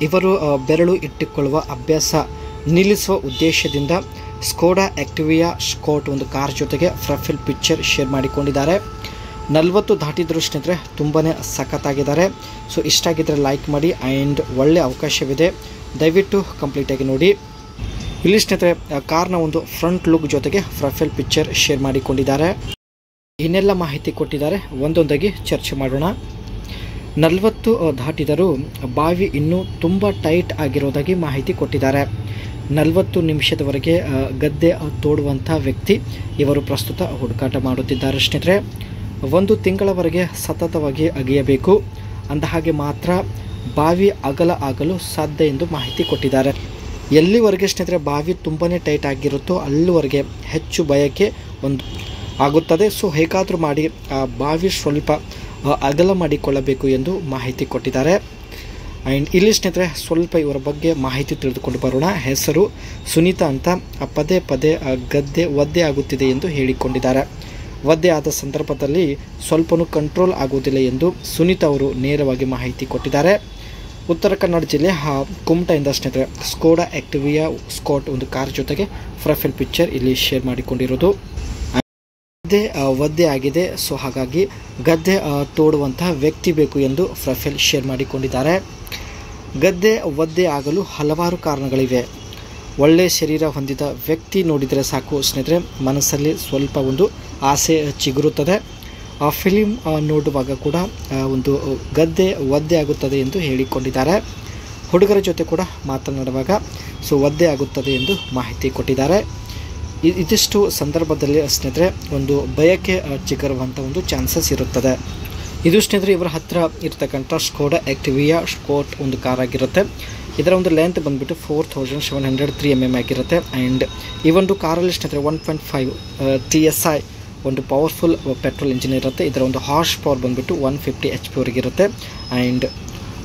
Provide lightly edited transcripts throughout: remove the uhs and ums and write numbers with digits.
ಇವರು ಬೆರಳು ಇಟ್ಟುಕೊಳ್ಳುವ ಅಭ್ಯಾಸ ನಿಲ್ಲಿಸುವ ಉದ್ದೇಶದಿಂದ ಸ್ಕೋಡಾ ಆಕ್ಟಿವಿಯಾ ಸ್ಕೋಟ್ ಒಂದು ಕಾರ್ ಜೊತೆಗೆ ಪ್ರೊಫೈಲ್ ಪಿಕ್ಚರ್ ಶೇರ್ ಮಾಡಿಕೊಂಡಿದ್ದಾರೆ. 40 ದಾಟಿದ್ರು ಸ್ನೇಹಿತರೆ ತುಂಬಾ ಸಖತ್ತಾಗಿದ್ದಾರೆ. ಸೊ ಇಷ್ಟ ಆಗಿದ್ದರೆ ಲೈಕ್ ಮಾಡಿ ಆ್ಯಂಡ್ ಒಳ್ಳೆ ಅವಕಾಶವಿದೆ, ದಯವಿಟ್ಟು ಕಂಪ್ಲೀಟಾಗಿ ನೋಡಿ. ಇಲ್ಲಿ ಸ್ನೇಹಿತರೆ ಕಾರ್ನ ಒಂದು ಫ್ರಂಟ್ ಲುಕ್ ಜೊತೆಗೆ ಪ್ರೊಫೈಲ್ ಪಿಕ್ಚರ್ ಶೇರ್ ಮಾಡಿಕೊಂಡಿದ್ದಾರೆ. ಇನ್ನೆಲ್ಲ ಮಾಹಿತಿ ಕೊಟ್ಟಿದ್ದಾರೆ, ಒಂದೊಂದಾಗಿ ಚರ್ಚೆ ಮಾಡೋಣ. 40 ದಾಟಿದರೂ ಬಾವಿ ಇನ್ನೂ ತುಂಬ ಟೈಟ್ ಆಗಿರೋದಾಗಿ ಮಾಹಿತಿ ಕೊಟ್ಟಿದ್ದಾರೆ. 40 ನಿಮಿಷದವರೆಗೆ ಗದ್ದೆ ತೋಡುವಂಥ ವ್ಯಕ್ತಿ ಇವರು ಪ್ರಸ್ತುತ ಹುಡುಕಾಟ ಮಾಡುತ್ತಿದ್ದಾರೆ ಸ್ನೇಹಿತರೆ. 1 ತಿಂಗಳವರೆಗೆ ಸತತವಾಗಿ ಅಗೆಯಬೇಕು, ಅಂದಹಾಗೆ ಮಾತ್ರ ಬಾವಿ ಅಗಲ ಆಗಲು ಸಾಧ್ಯ ಎಂದು ಮಾಹಿತಿ ಕೊಟ್ಟಿದ್ದಾರೆ. ಎಲ್ಲಿವರೆಗೆ ಸ್ನೇಹಿತರೆ ಬಾವಿ ತುಂಬಾ ಟೈಟ್ ಆಗಿರುತ್ತೋ ಅಲ್ಲಿವರೆಗೆ ಹೆಚ್ಚು ಬಯಕೆ ಒಂದು ಆಗುತ್ತದೆ. ಸೊ ಹೇಗಾದರೂ ಮಾಡಿ ಆ ಬಾವಿ ಸ್ವಲ್ಪ ಅಗಲ ಮಾಡಿಕೊಳ್ಳಬೇಕು ಎಂದು ಮಾಹಿತಿ ಕೊಟ್ಟಿದ್ದಾರೆ. ಆ್ಯಂಡ್ ಇಲ್ಲಿ ಸ್ನೇಹಿತರೆ ಸ್ವಲ್ಪ ಇವರ ಬಗ್ಗೆ ಮಾಹಿತಿ ತಿಳಿದುಕೊಂಡು ಬರೋಣ. ಹೆಸರು ಸುನೀತಾ ಅಂತ. ಪದೇ ಪದೇ ಗದ್ದೆ ಒದ್ದೆ ಆಗುತ್ತಿದೆ ಎಂದು ಹೇಳಿಕೊಂಡಿದ್ದಾರೆ. ಒದ್ದೆ ಆದ ಸಂದರ್ಭದಲ್ಲಿ ಸ್ವಲ್ಪನೂ ಕಂಟ್ರೋಲ್ ಆಗುವುದಿಲ್ಲ ಎಂದು ಸುನೀತಾ ಅವರು ನೇರವಾಗಿ ಮಾಹಿತಿ ಕೊಟ್ಟಿದ್ದಾರೆ. ಉತ್ತರ ಕನ್ನಡ ಜಿಲ್ಲೆ ಕುಮಟಾಯಿಂದ ಸ್ನೇಹಿತರೆ ಸ್ಕೋಡಾ ಆಕ್ಟಿವಿಯಾ ಸ್ಕಾಟ್ ಒಂದು ಕಾರ್ ಜೊತೆಗೆ ಪ್ರೊಫೈಲ್ ಪಿಕ್ಚರ್ ಇಲ್ಲಿ ಶೇರ್ ಮಾಡಿಕೊಂಡಿರೋದು. ಗದ್ದೆ ಒದ್ದೆ ಆಗಿದೆ, ಸೊ ಹಾಗಾಗಿ ಗದ್ದೆ ತೋಡುವಂತಹ ವ್ಯಕ್ತಿ ಬೇಕು ಎಂದು ಪ್ರೊಫೈಲ್ ಶೇರ್ ಮಾಡಿಕೊಂಡಿದ್ದಾರೆ. ಗದ್ದೆ ಒದ್ದೆ ಆಗಲು ಹಲವಾರು ಕಾರಣಗಳಿವೆ. ಒಳ್ಳೆಯ ಶರೀರ ಹೊಂದಿದ ವ್ಯಕ್ತಿ ನೋಡಿದರೆ ಸಾಕು ಸ್ನೇಹಿತರೆ, ಮನಸ್ಸಲ್ಲಿ ಸ್ವಲ್ಪ ಒಂದು ಆಸೆ ಚಿಗುರುತ್ತದೆ. ಆ ಫಿಲಿಮ್ ನೋಡುವಾಗ ಕೂಡ ಒಂದು ಗದ್ದೆ ಒದ್ದೆ ಆಗುತ್ತದೆ ಎಂದು ಹೇಳಿಕೊಂಡಿದ್ದಾರೆ. ಹುಡುಗರ ಜೊತೆ ಕೂಡ ಮಾತನಾಡುವಾಗ ಸೊ ಒದ್ದೆ ಆಗುತ್ತದೆ ಎಂದು ಮಾಹಿತಿ ಕೊಟ್ಟಿದ್ದಾರೆ. ಇದಿಷ್ಟು ಸಂದರ್ಭದಲ್ಲಿ ಸ್ನೇಹಿತರೆ ಒಂದು ಬಯಕೆ ಚಿಗುರುವಂಥ ಒಂದು ಚಾನ್ಸಸ್ ಇರುತ್ತದೆ. ಇದು ಸ್ನೇಹಿತರೆ ಇವರ ಹತ್ತಿರ ಇರ್ತಕ್ಕಂಥ ಸ್ಕೋಡಾ ಆಕ್ಟಿವಿಯಾ ಸ್ಕೋಟ್ ಒಂದು ಕಾರ್ ಆಗಿರುತ್ತೆ. ಇದರ ಒಂದು ಲೆಂತ್ ಬಂದುಬಿಟ್ಟು 4703 mm ಆಗಿರುತ್ತೆ. ಆ್ಯಂಡ್ ಈ ಒಂದು ಕಾರಲ್ಲಿ ಸ್ನೇಹಿತರೆ 1.5 TSI ಒಂದು ಪವರ್ಫುಲ್ ಪೆಟ್ರೋಲ್ ಇಂಜಿನ್ ಇರುತ್ತೆ. ಇದರ ಒಂದು ಹಾರ್ಸ್ ಪವರ್ ಬಂದುಬಿಟ್ಟು 150 HP ವರೆಗಿರುತ್ತೆ. ಆ್ಯಂಡ್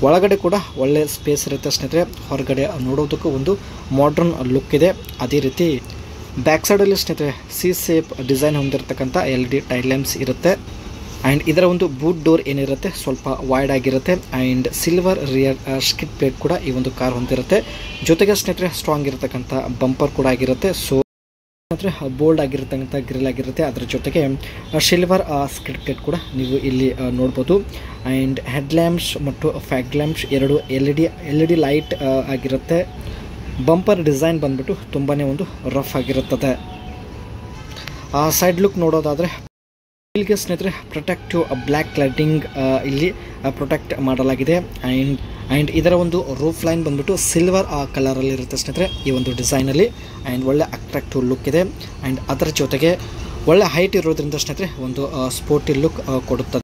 ಒಳಗಡೆ ಕೂಡ ಒಳ್ಳೆ ಸ್ಪೇಸ್ ಇರುತ್ತೆ ಸ್ನೇಹಿತರೆ. ಹೊರಗಡೆ ನೋಡೋದಕ್ಕೂ ಒಂದು ಮಾಡ್ರನ್ ಲುಕ್ ಇದೆ. ಅದೇ ರೀತಿ ಬ್ಯಾಕ್ ಸೈಡಲ್ಲಿ ಸ್ನೇಹಿತರೆ ಸಿ ಸೇಪ್ ಡಿಸೈನ್ ಹೊಂದಿರತಕ್ಕಂಥ LED ಟೈಲ್ ಲ್ಯಾಂಪ್ಸ್ ಇರುತ್ತೆ. ಆ್ಯಂಡ್ ಇದರ ಒಂದು ಬೂಟ್ ಡೋರ್ ಏನಿರುತ್ತೆ ಸ್ವಲ್ಪ ವೈಡ್ ಆಗಿರುತ್ತೆ. And silver rear skid plate ಕೂಡ ಈ ಒಂದು ಕಾರ್ ಹೊಂದಿರುತ್ತೆ. ಜೊತೆಗೆ ಸ್ನೇಹಿತರೆ ಸ್ಟ್ರಾಂಗ್ ಇರತಕ್ಕಂಥ ಬಂಪರ್ ಕೂಡ ಆಗಿರುತ್ತೆ. ಸೊ ಸ್ನೇಹಿತರೆ ಬೋಲ್ಡ್ ಆಗಿರತಕ್ಕಂಥ ಗ್ರಿಲ್ ಆಗಿರುತ್ತೆ. ಅದರ ಜೊತೆಗೆ ಸಿಲ್ವರ್ ಸ್ಕಿಡ್ ಪ್ಲೇಟ್ ಕೂಡ ನೀವು ಇಲ್ಲಿ ನೋಡ್ಬೋದು. ಆ್ಯಂಡ್ ಹೆಡ್ ಲ್ಯಾಂಪ್ಸ್ ಮತ್ತು ಫ್ಯಾಗ್ ಲ್ಯಾಂಪ್ಸ್ ಎರಡು LED ಲೈಟ್ ಆಗಿರುತ್ತೆ. ಬಂಪರ್ ಡಿಸೈನ್ ಬಂದ್ಬಿಟ್ಟು ತುಂಬಾ ಒಂದು ರಫ್ ಆಗಿರುತ್ತದೆ. ಸೈಡ್ ಲುಕ್ ನೋಡೋದಾದರೆ ಇಲ್ಲಿಗೆ ಸ್ನೇಹಿತರೆ ಪ್ರೊಟೆಕ್ಟಿವ್ ಬ್ಲ್ಯಾಕ್ ಲೈಟಿಂಗ್ ಇಲ್ಲಿ ಪ್ರೊಟೆಕ್ಟ್ ಮಾಡಲಾಗಿದೆ. ಆ್ಯಂಡ್ ಇದರ ಒಂದು ರೂಫ್ ಲೈನ್ ಬಂದ್ಬಿಟ್ಟು ಸಿಲ್ವರ್ ಕಲರಲ್ಲಿ ಇರುತ್ತೆ ಸ್ನೇಹಿತರೆ ಈ ಒಂದು ಡಿಸೈನಲ್ಲಿ. ಆ್ಯಂಡ್ ಒಳ್ಳೆ ಅಟ್ರಾಕ್ಟಿವ್ ಲುಕ್ ಇದೆ. ಆ್ಯಂಡ್ ಅದರ ಜೊತೆಗೆ ಒಳ್ಳೆ ಹೈಟ್ ಇರೋದ್ರಿಂದ ಸ್ನೇಹಿತರೆ ಒಂದು ಸ್ಪೋರ್ಟಿ ಲುಕ್ ಕೊಡುತ್ತದೆ.